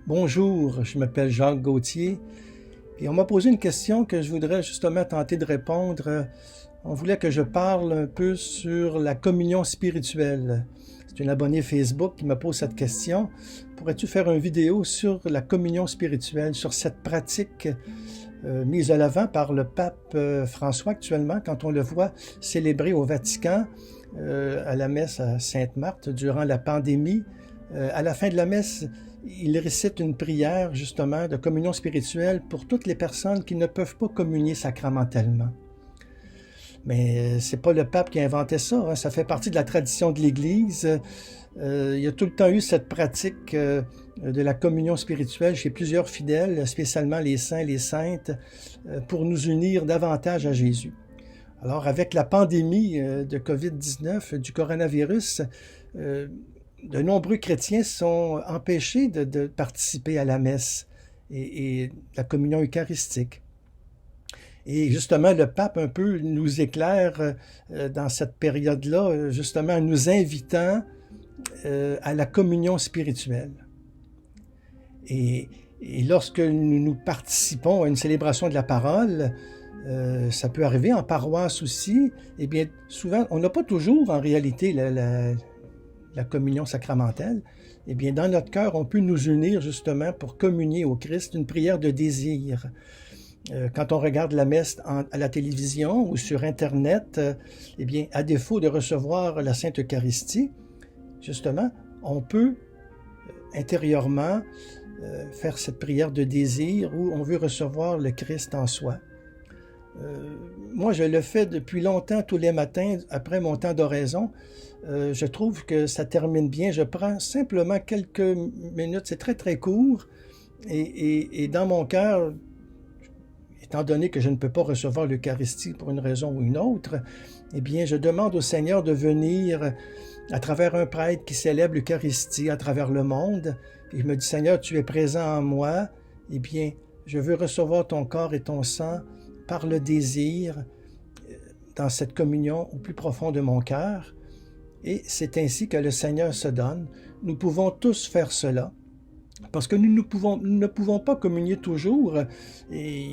Bonjour, je m'appelle Jacques Gauthier et on m'a posé une question que je voudrais justement tenter de répondre. On voulait que je parle un peu sur la communion spirituelle. C'est une abonnée Facebook qui me pose cette question. Pourrais-tu faire une vidéo sur la communion spirituelle, sur cette pratique mise à l'avant par le pape François actuellement, quand on le voit célébrer au Vatican à la messe à Sainte-Marthe durant la pandémie. À la fin de la messe, il récite une prière justement de communion spirituelle pour toutes les personnes qui ne peuvent pas communier sacramentellement. Mais c'est pas le pape qui a inventé ça, hein. Ça fait partie de la tradition de l'Église. Il y a tout le temps eu cette pratique de la communion spirituelle chez plusieurs fidèles, spécialement les saints et les saintes, pour nous unir davantage à Jésus. Alors, avec la pandémie de COVID-19, du coronavirus, de nombreux chrétiens sont empêchés de participer à la messe et la communion eucharistique. Et justement, le pape un peu nous éclaire dans cette période-là, justement en nous invitant à la communion spirituelle. Et lorsque nous participons à une célébration de la parole, ça peut arriver en paroisse aussi, eh bien, souvent, on n'a pas toujours en réalité la communion sacramentelle. Eh bien, dans notre cœur, on peut nous unir justement pour communier au Christ, une prière de désir. Quand on regarde la messe à la télévision ou sur Internet, eh bien, à défaut de recevoir la Sainte Eucharistie, justement, on peut intérieurement faire cette prière de désir où on veut recevoir le Christ en soi. Moi, je le fais depuis longtemps, tous les matins, après mon temps d'oraison. Je trouve que ça termine bien. Je prends simplement quelques minutes, c'est très très court, et dans mon cœur, étant donné que je ne peux pas recevoir l'Eucharistie pour une raison ou une autre, eh bien, je demande au Seigneur de venir à travers un prêtre qui célèbre l'Eucharistie à travers le monde. Et je me dis, Seigneur, tu es présent en moi, eh bien, je veux recevoir ton corps et ton sang par le désir dans cette communion au plus profond de mon cœur. Et c'est ainsi que le Seigneur se donne. Nous pouvons tous faire cela. Parce que nous ne pouvons pas communier toujours, et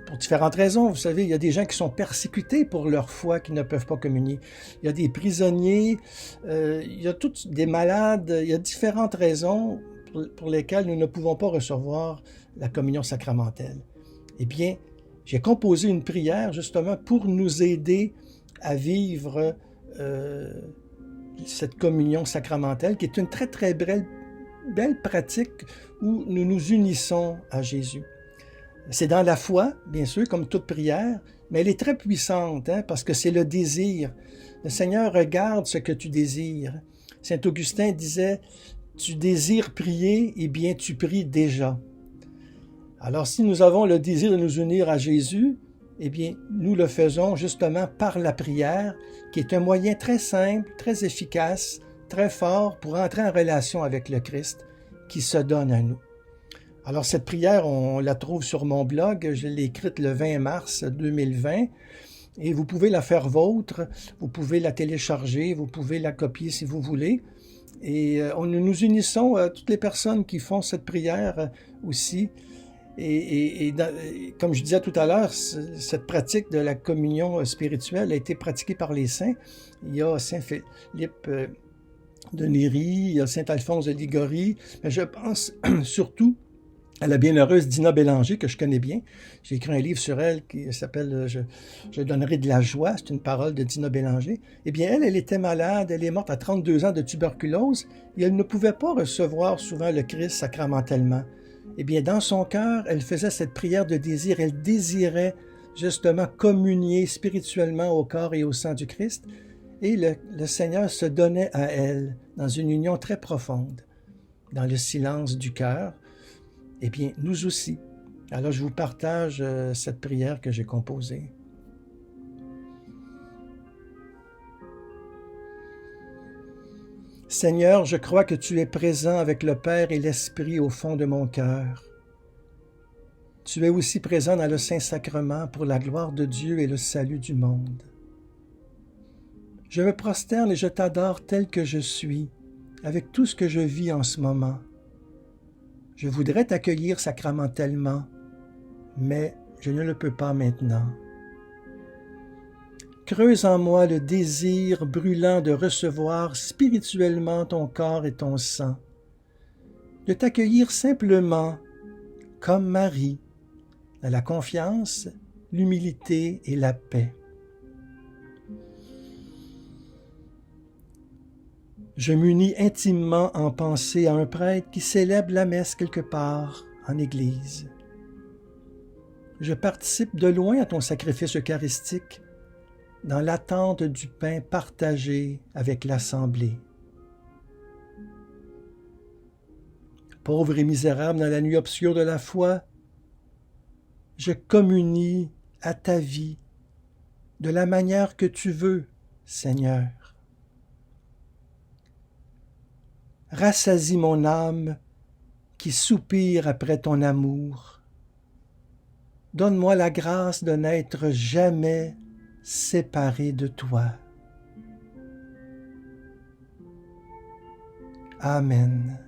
pour différentes raisons. Vous savez, il y a des gens qui sont persécutés pour leur foi, qui ne peuvent pas communier. Il y a des prisonniers, il y a toutes des malades, il y a différentes raisons pour lesquelles nous ne pouvons pas recevoir la communion sacramentelle. Eh bien, j'ai composé une prière justement pour nous aider à vivre cette communion sacramentelle, qui est une très très belle pratique où nous nous unissons à Jésus. C'est dans la foi, bien sûr, comme toute prière, mais elle est très puissante, hein, parce que c'est le désir. Le Seigneur regarde ce que tu désires. Saint Augustin disait, tu désires prier, eh bien tu pries déjà. Alors si nous avons le désir de nous unir à Jésus, eh bien nous le faisons justement par la prière, qui est un moyen très simple, très efficace, très fort pour entrer en relation avec le Christ qui se donne à nous. Alors cette prière, on la trouve sur mon blog, je l'ai écrite le 20 mars 2020 et vous pouvez la faire vôtre, vous pouvez la télécharger, vous pouvez la copier si vous voulez. Et nous unissons toutes les personnes qui font cette prière aussi. Et comme je disais tout à l'heure, cette pratique de la communion spirituelle a été pratiquée par les saints. Il y a Saint Philippe de Néri, il y a Saint Alphonse de Ligorie, mais je pense surtout à la bienheureuse Dina Bélanger, que je connais bien. J'ai écrit un livre sur elle qui s'appelle Je donnerai de la joie. C'est une parole de Dina Bélanger. Eh bien, elle était malade. Elle est morte à 32 ans de tuberculose et elle ne pouvait pas recevoir souvent le Christ sacramentellement. Eh bien, dans son cœur, elle faisait cette prière de désir. Elle désirait justement communier spirituellement au corps et au sang du Christ. Et le Seigneur se donnait à elle dans une union très profonde, dans le silence du cœur. Eh bien, nous aussi. Alors, je vous partage cette prière que j'ai composée. Seigneur, je crois que tu es présent avec le Père et l'Esprit au fond de mon cœur. Tu es aussi présent dans le Saint-Sacrement pour la gloire de Dieu et le salut du monde. Je me prosterne et je t'adore tel que je suis, avec tout ce que je vis en ce moment. Je voudrais t'accueillir sacramentellement, mais je ne le peux pas maintenant. Creuse en moi le désir brûlant de recevoir spirituellement ton corps et ton sang, de t'accueillir simplement comme Marie, dans la confiance, l'humilité et la paix. Je m'unis intimement en pensée à un prêtre qui célèbre la messe quelque part en église. Je participe de loin à ton sacrifice eucharistique dans l'attente du pain partagé avec l'assemblée. Pauvre et misérable dans la nuit obscure de la foi, je communie à ta vie de la manière que tu veux, Seigneur. Rassasie mon âme qui soupire après ton amour. Donne-moi la grâce de n'être jamais séparé de toi. Amen.